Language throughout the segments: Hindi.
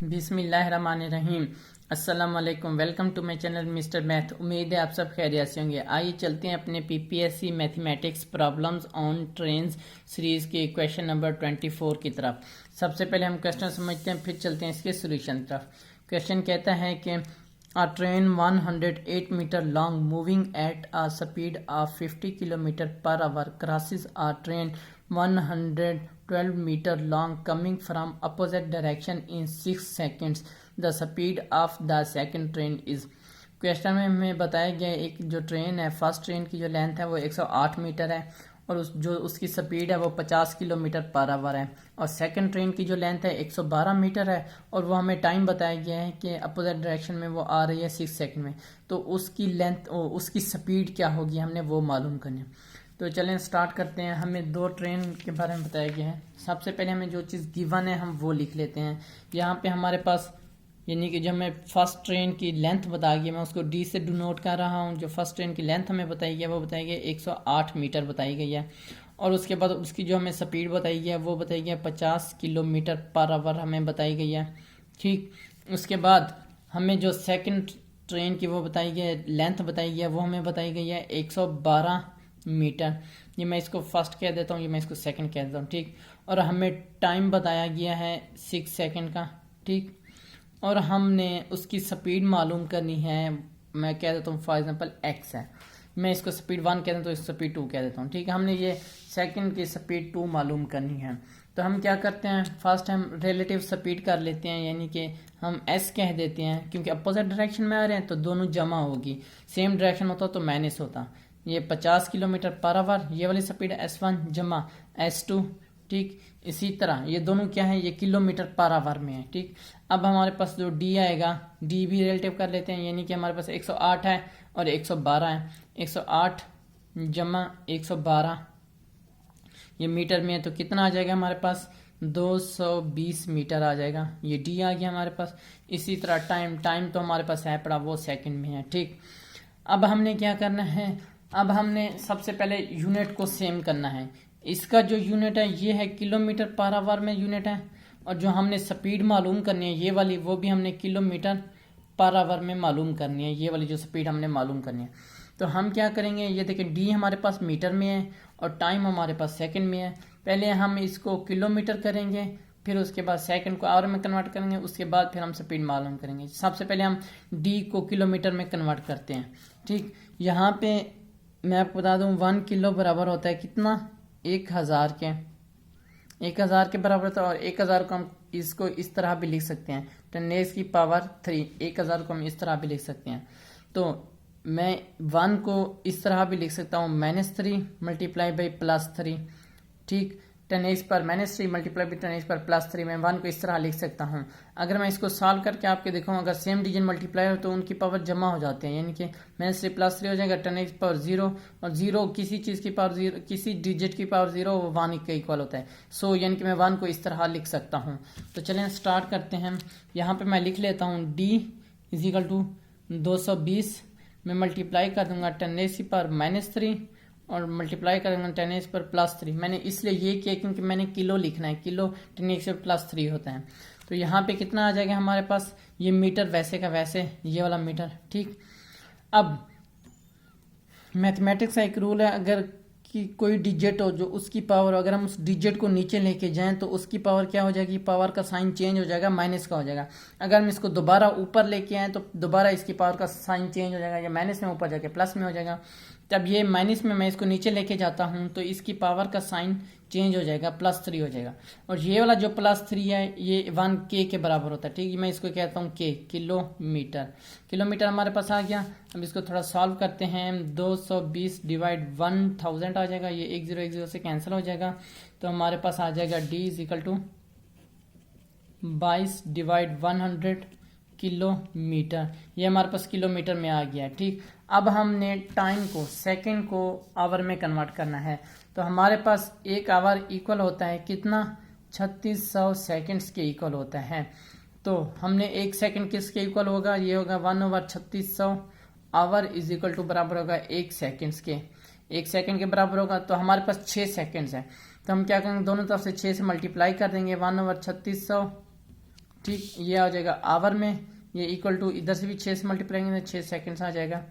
बिस्मिल्लाहिर्रहमानिर्रहीम। अस्सलाम वालेकुम। Welcome to my channel mister math. उम्मीद है आप सब खैरियत से होंगे। आइए चलते हैं अपने PPSC mathematics problems on trains series के क्वेश्चन नंबर 24 की तरफ। सबसे पहले हम क्वेश्चन समझते हैं, फिर चलते हैं इसके सोल्यूशन तरफ। क्वेश्चन कहता है कि a train 108 meter long moving at a speed of 50 km per hour crosses a train 112 meter long coming from opposite direction in 6 seconds. The speed of the second train is। Question में हमें बताया गया एक जो ट्रेन है, फर्स्ट ट्रेन की जो लेंथ है वो 108 मीटर है और जो उसकी स्पीड है वो 50 किलोमीटर पर आवर है। और सेकंड ट्रेन की जो लेंथ है 112 मीटर है और वो हमें टाइम बताया गया है कि अपोजिट डायरेक्शन में वो आ रही है 6 सेकंड में। तो उसकी लेंथ उसकी स्पीड क्या होगी हमने वो मालूम करनी है। तो चलें स्टार्ट करते हैं। हमें दो ट्रेन के बारे में बताया गया है। सबसे पहले हमें जो चीज़ गिवन है हम वो लिख लेते हैं। यहाँ पे हमारे पास यानी कि जब मैं फर्स्ट ट्रेन की लेंथ बता गया, मैं उसको डी से डिनोट कर रहा हूँ। जो फर्स्ट ट्रेन की लेंथ हमें बताई गई है वो बताई गई 108 मीटर बताई गई है। और उसके बाद उसकी जो हमें स्पीड बताई गई है वो बताई गई है 50 किलोमीटर पर आवर हमें बताई गई है। ठीक, उसके बाद हमें जो सेकंड ट्रेन की वो बताई गई है, लेंथ बताई गई है वो हमें बताई गई है 112 मीटर। ये मैं इसको फर्स्ट कह देता हूँ, ये मैं इसको सेकंड कह देता हूँ। ठीक, और हमें टाइम बताया गया है 6 सेकंड का। ठीक, और हमने उसकी स्पीड मालूम करनी है। मैं कह देता हूँ फॉर एग्जांपल x है, मैं इसको स्पीड 1 कह देता हूँ तो इसको स्पीड 2 कह देता हूँ। ठीक है, हमने ये सेकंड की स्पीड 2 मालूम करनी है। तो हम क्या करते हैं, फर्स्ट हम रिलेटिव स्पीड कर लेते हैं, यानी कि हम s कह देते हैं क्योंकि अपोजिट डायरेक्शन में आ रहे हैं तो दोनों जमा होगी। सेम डायरेक्शन होता तो माइनस होता। ये 50 किलोमीटर पर आवर ये वाली स्पीड s1 जमा s2। ठीक, इसी तरह ये दोनों क्या है, ये किलोमीटर पर आवर में है। ठीक, अब हमारे पास जो डी आएगा, डी भी रिलेटिव कर लेते हैं, यानी कि हमारे पास 108 है और 112 है। 108 जमा 112 ये मीटर में है तो कितना आ जाएगा हमारे पास, 220 मीटर आ जाएगा। ये डी आ गया हमारे पास। इसी तरह टाइम तो हमारे पास है पड़ा, वो सेकंड में है। ठीक, अब हमने क्या करना है, अब हमने सबसे पहले यूनिट को सेम करना है। इसका जो यूनिट है ये है किलोमीटर पर आवर में यूनिट है, और जो हमने स्पीड मालूम करनी है ये वाली वो भी हमने किलोमीटर पर आवर में मालूम करनी है। ये वाली जो स्पीड हमने मालूम करनी है तो हम क्या करेंगे, ये देखें डी हमारे पास मीटर में है और टाइम हमारे पास सेकंड में है। पहले हम इसको किलोमीटर करेंगे, फिर उसके बाद सेकंड को आवर में कन्वर्ट करेंगे, उसके बाद फिर हम स्पीड मालूम करेंगे। सबसे पहले हम डी को किलोमीटर में कन्वर्ट करते हैं। ठीक, यहाँ पे मैं आपको बता दूं 1 किलो बराबर होता है कितना, 1000 के 1000 के बराबर होता है। और 1000 को हम इसको इस तरह भी लिख सकते हैं 10 की पावर 3। 1000 को हम इस तरह भी लिख सकते हैं। तो मैं 1 को इस तरह भी लिख सकता हूँ -3 मल्टीप्लाई बाई +3। ठीक, 10 पर -3 मल्टीप्लाई बाई 10 पर +3। मैं 1 को इस तरह लिख सकता हूँ। अगर मैं इसको सॉल्व करके आपके दिखाऊँ, अगर सेम डिजिट मल्टीप्लाई हो तो उनकी पावर जमा हो जाते हैं, यानी कि -3 +3 हो जाएगा 10 पावर 0। और 0 किसी चीज़ की पावर 0, किसी डिजिट की पावर 0 वो 1 के इक्वल होता है। सो यानी कि मैं 1 को इस तरह लिख सकता हूँ। तो चलें स्टार्ट करते हैं। यहाँ पर मैं लिख लेता हूँ D = 220 में मल्टीप्लाई कर दूंगा 10 पर -3 और मल्टीप्लाई करेंगे 10 पर +3। मैंने इसलिए ये किया क्योंकि मैंने किलो लिखना है, किलो 10 पर +3 होता है। तो यहाँ पे कितना आ जाएगा हमारे पास, ये मीटर वैसे का वैसे, ये वाला मीटर। ठीक, अब मैथमेटिक्स का एक रूल है, अगर कि कोई डिजिट हो जो उसकी पावर, अगर हम उस डिजिट को नीचे लेके जाएं तो उसकी पावर क्या हो जाएगी, पावर का साइन चेंज हो जाएगा, माइनस का हो जाएगा। अगर हम इसको दोबारा ऊपर लेके आए तो दोबारा इसकी पावर का साइन चेंज हो जाएगा, या माइनस में ऊपर जाके प्लस में हो जाएगा। तब ये माइनस में मैं इसको नीचे लेके जाता हूँ तो इसकी पावर का साइन चेंज हो जाएगा, +3 हो जाएगा। और ये वाला जो +3 है ये 1K के बराबर होता है। ठीक, मैं इसको कहता हूँ K, किलोमीटर। किलोमीटर हमारे पास आ गया। अब इसको थोड़ा सॉल्व करते हैं। 220 डिवाइड 1000 आ जाएगा, ये 1010 से कैंसिल हो जाएगा। तो हमारे पास आ जाएगा D = 22 डिवाइड 100 किलोमीटर। ये हमारे पास किलोमीटर में आ गया। ठीक, अब हमने टाइम को सेकंड को आवर में कन्वर्ट करना है। तो हमारे पास 1 आवर इक्वल होता है कितना, 3600 सेकंड्स के इक्वल होता है। तो हमने 1 सेकंड किसके इक्वल होगा, ये होगा 1/3600 आवर = बराबर होगा 1 सेकंड्स के। 1 सेकंड के बराबर होगा तो हमारे पास 6 सेकंड्स है। तो हम क्या करेंगे, दोनों तरफ से 6 से मल्टीप्लाई कर देंगे 1/3600। ठीक, ये आ जाएगा आवर में, ये इक्वल टू इधर से भी 6 से मल्टीप्लाई करेंगे 6 सेकेंड्स आ जाएगा,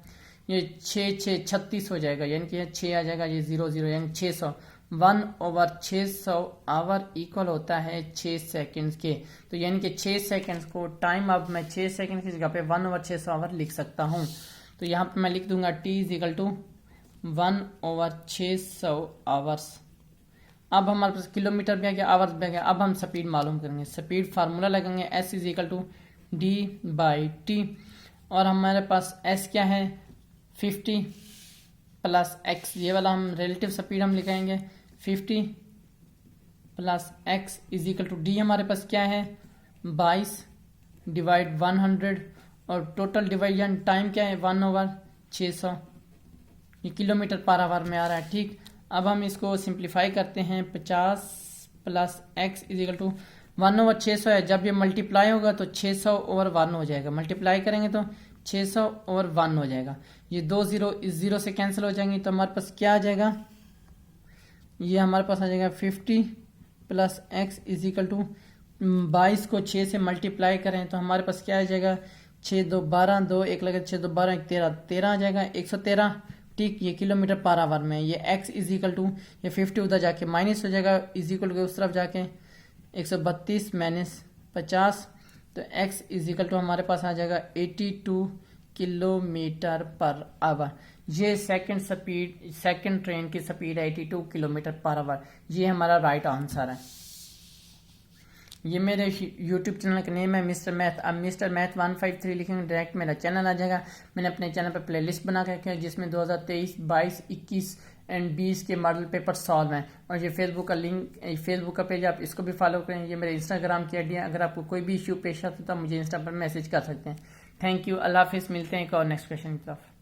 ये 6 36 हो जाएगा, यानी कि 6 आ जाएगा, ये 0 0 यानी 600। 1/600 आवर इक्वल होता है 6 सेकेंड्स के। तो यानी कि 6 सेकेंड्स को टाइम, अब मैं 6 सेकेंड की जगह पे 1/600 आवर लिख सकता हूँ। तो यहाँ पे मैं लिख दूंगा T is equal to 1/600 hours. अब हमारे पास किलोमीटर भी आ गया, आवर्स भी आ गया। अब हम स्पीड मालूम करेंगे, स्पीड फार्मूला लगाएंगे, S is equal to D/T, और हमारे पास S क्या है 50 प्लस x, ये वाला हम रिलेटिव स्पीड हम लिखाएंगे 50 plus x is equal to D हमारे पास क्या है 22 डिवाइड 100, और टोटल डिवाइजन टाइम क्या है 1/600, ये किलोमीटर पर आवर में आ रहा है। ठीक, अब हम इसको सिंप्लीफाई करते हैं, 50 plus x is equal to 1/600 है, जब ये मल्टीप्लाई होगा तो 600/1 हो जाएगा, मल्टीप्लाई करेंगे तो 600/1 हो जाएगा, ये 2 0 इस 0 से कैंसिल हो जाएंगे, तो हमारे पास क्या आ जाएगा, ये हमारे पास आ जाएगा 50 plus x is equal to 22 को 6 से मल्टीप्लाई करें तो हमारे पास क्या आ जाएगा 6 2 12, 2 1 लगे 6 2 12 13 13 आ जाएगा 113। ठीक, ये किलोमीटर पर आवर में, ये x इज इक्वल टू, ये 50 उधर जाके माइनस हो जाएगा, इज इक्वल टू उस तरफ जाके 132 माइनस 50, तो x इज इक्वल टू हमारे पास आ जाएगा 82 किलोमीटर पर आवर। ये सेकंड ट्रेन की स्पीड है 82 किलोमीटर पर आवर। ये हमारा राइट आंसर है। ये मेरे यूट्यूब चैनल का नेम है मिस्टर मैथ। अब मिस्टर मैथ 153 लिखेंगे डायरेक्ट मेरा चैनल आ जाएगा। मैंने अपने चैनल पर प्लेलिस्ट बना के रखी है जिसमें 2023, 22, 21 एंड 20 के मॉडल पेपर सॉल्व हैं। और ये फेसबुक का लिंक, फेसबुक का पेज, आप इसको भी फॉलो करें। ये मेरे इंस्टाग्राम की आईडी है। अगर आपको कोई भी इश्यू पेश आता है तो मुझे इंस्टा पर मैसेज कर सकते हैं। थैंक यू, अल्लाह हाफिज़। मिलते हैं एक और नेक्स्ट क्वेश्चन की तरफ।